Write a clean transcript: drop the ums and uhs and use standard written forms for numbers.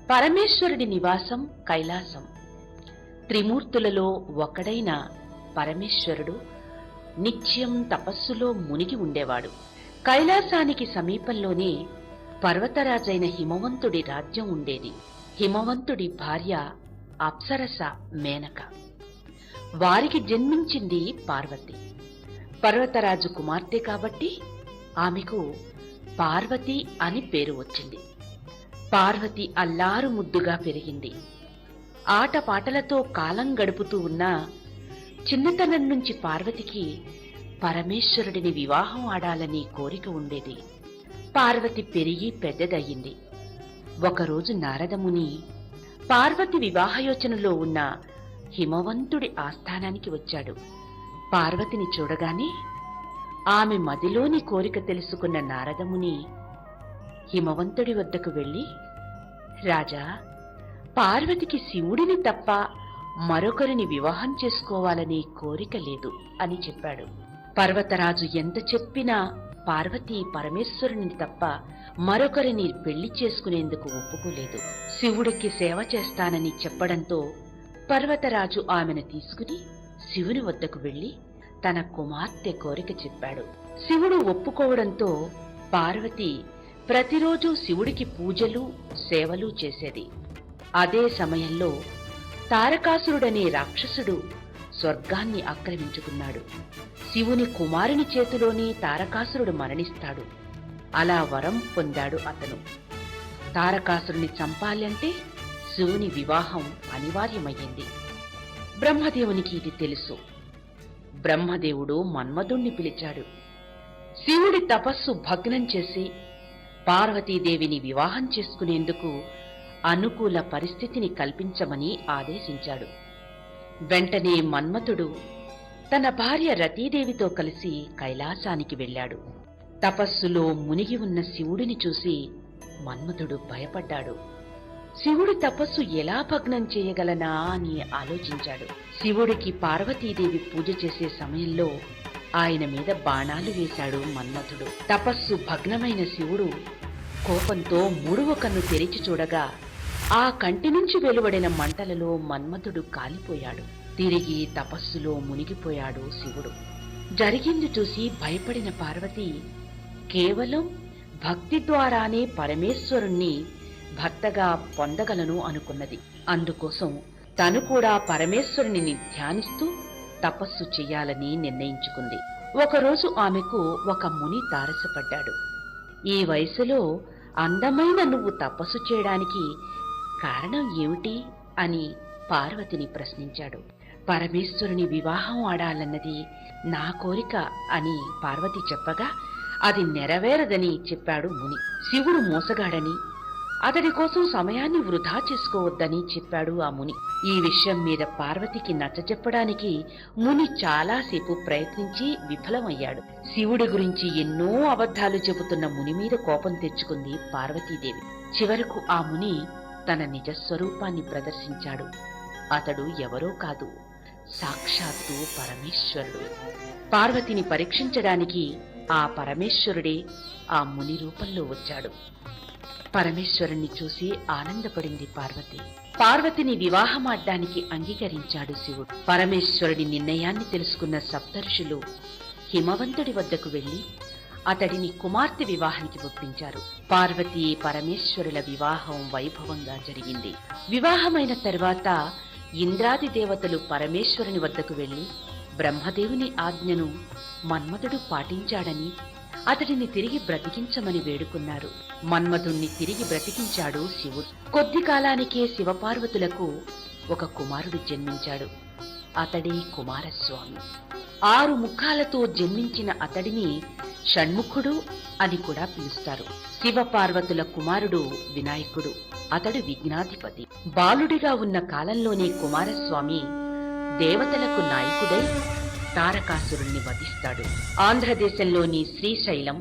పరమేశ్వరుడి నివాసం కైలాసం. త్రిమూర్తులలో ఒకడైన పరమేశ్వరుడు నిత్యం తపస్సులో మునిగి ఉండేవాడు. కైలాసానికి సమీపంలోనే పర్వతరాజైన హిమవంతుడి రాజ్యం ఉండేది. హిమవంతుడి భార్య అప్సరస మేనక. వారికి జన్మించింది పార్వతి. పర్వతరాజు కుమార్తె కాబట్టి ఆమెకు పార్వతి అని పేరు వచ్చింది. పార్వతి అల్లారు ముద్దుగా పెరిగింది. ఆటపాటలతో కాలం గడుపుతూ ఉన్న చిన్నతనం నుంచి పార్వతికి పరమేశ్వరుడిని వివాహం ఆడాలని కోరిక ఉండేది. పార్వతి పెరిగి పెద్దదయ్యింది. ఒకరోజు నారదముని పార్వతి వివాహయోచనలో ఉన్న హిమవంతుడి ఆస్థానానికి వచ్చాడు. పార్వతిని చూడగానే ఆమె మదిలోని కోరిక తెలుసుకున్న నారదముని హిమవంతుడి వద్దకు వెళ్లి, రాజా, పార్వతికి శివుడిని తప్ప మరొకరిని వివాహం చేసుకోవాలని కోరిక లేదు అని చెప్పాడు. పర్వతరాజు ఎంత చెప్పినా పార్వతి పరమేశ్వరుని తప్ప మరొకరిని పెళ్లి చేసుకునేందుకు ఒప్పుకోలేదు. శివుడికి సేవ చేస్తానని చెప్పడంతో పర్వతరాజు ఆమెను తీసుకుని శివుని వద్దకు వెళ్లి తన కుమార్తె కోరిక చెప్పాడు. శివుడు ఒప్పుకోవడంతో పార్వతి ప్రతిరోజు శివుడికి పూజలు సేవలు చేసేది. అదే సమయంలో తారకాసురుడనే రాక్షసుడు స్వర్గాన్ని ఆక్రమించుకున్నాడు. శివుని కుమారుని చేతిలోనే తారకాసురుడు మరణిస్తాడు. అలా వరం పొందాడు అతను. తారకాసురుని చంపాలంటే శివుని వివాహం అనివార్యమయ్యింది. బ్రహ్మదేవునికి ఇది తెలుసు. బ్రహ్మదేవుడు మన్మధుణ్ణి పిలిచాడు. శివుడి తపస్సు భగ్నం చేసి పార్వతీదేవిని వివాహం చేసుకునేందుకు అనుకూల పరిస్థితిని కల్పించమని ఆదేశించాడు. వెంటనే మన్మథుడు తన భార్య రతీదేవితో కలిసి కైలాసానికి వెళ్లాడు. తపస్సులో మునిగి ఉన్న శివుడిని చూసి మన్మథుడు భయపడ్డాడు. శివుడి తపస్సు ఎలా భగ్నం చేయగలనా అని ఆలోచించాడు. శివుడికి పార్వతీదేవి పూజ చేసే సమయంలో ఆయన మీద బాణాలు వేశాడు మన్మథుడు. తపస్సు భగ్నమైన శివుడు కోపంతో మూడవ కన్ను తెరిచి చూడగా ఆ కంటి నుంచి వెలువడిన మంటలలో మన్మథుడు కాలిపోయాడు. తిరిగి తపస్సులో మునిగిపోయాడు శివుడు. జరిగింది చూసి భయపడిన పార్వతి కేవలం భక్తి ద్వారానే పరమేశ్వరుణ్ణి భర్తగా పొందగలను అనుకున్నది. అందుకోసం తను కూడా పరమేశ్వరుని ధ్యానిస్తూ తపస్సు చెయ్యాలని నిర్ణయించుకుంది. ఒకరోజు ఆమెకు ఒక ముని తారసపడ్డాడు. ఈ వయసులో అందమైన నువ్వు తపస్సు చేయడానికి కారణం ఏమిటి అని పార్వతిని ప్రశ్నించాడు. పరమేశ్వరుని వివాహం ఆడాలన్నది నా కోరిక అని పార్వతి చెప్పగా అది నెరవేరదని చెప్పాడు ముని. శివుడు మోసగాడని, అతడి కోసం సమయాన్ని వృధా చేసుకోవద్దని చెప్పాడు ఆ ముని. ఈ విషయం మీద పార్వతికి నచ్చజెప్పడానికి ముని చాలాసేపు ప్రయత్నించి విఫలమయ్యాడు. శివుడి గురించి ఎన్నో అబద్ధాలు చెబుతున్న ముని మీద కోపం తెచ్చుకుంది పార్వతీదేవి. చివరకు ఆ ముని తన నిజస్వరూపాన్ని ప్రదర్శించాడు. అతడు ఎవరో కాదు, సాక్షాత్తు పరమేశ్వరుడు. పార్వతిని పరీక్షించడానికి ఆ పరమేశ్వరుడే ఆ ముని రూపంలో వచ్చాడు. పరమేశ్వరుణ్ణి చూసి ఆనందపడింది పార్వతి. పార్వతిని వివాహమాడ్డానికి అంగీకరించాడు శివుడు. పరమేశ్వరుడి నిర్ణయాన్ని తెలుసుకున్న సప్తర్షులు హిమవంతుడి వద్దకు వెళ్లి అతడిని కుమార్తె వివాహానికి ఒప్పించారు. పార్వతీ పరమేశ్వరుల వివాహం వైభవంగా జరిగింది. వివాహమైన తరువాత ఇంద్రాది దేవతలు పరమేశ్వరుని వద్దకు వెళ్లి బ్రహ్మదేవుని ఆజ్ఞను మన్మథుడు పాటించాడని అతడిని తిరిగి బ్రతికించమని వేడుకున్నారు. మన్మథుణ్ణి తిరిగి బ్రతికించాడు శివుడు. కొద్ది కాలానికే శివపార్వతులకు ఒక కుమారుడు జన్మించాడు. అతడే కుమారస్వామి. 6 ముఖాలతో జన్మించిన అతడిని షణ్ముఖుడు అని కూడా పిలుస్తారు. శివపార్వతుల కుమారుడు వినాయకుడు. అతడు విఘ్నాధిపతి. బాలుడిగా ఉన్న కాలంలోనే కుమారస్వామి దేవతలకు నాయకుడై తారకాసురుణ్ణి వధిస్తాడు. ఆంధ్రదేశంలోని శ్రీశైలం,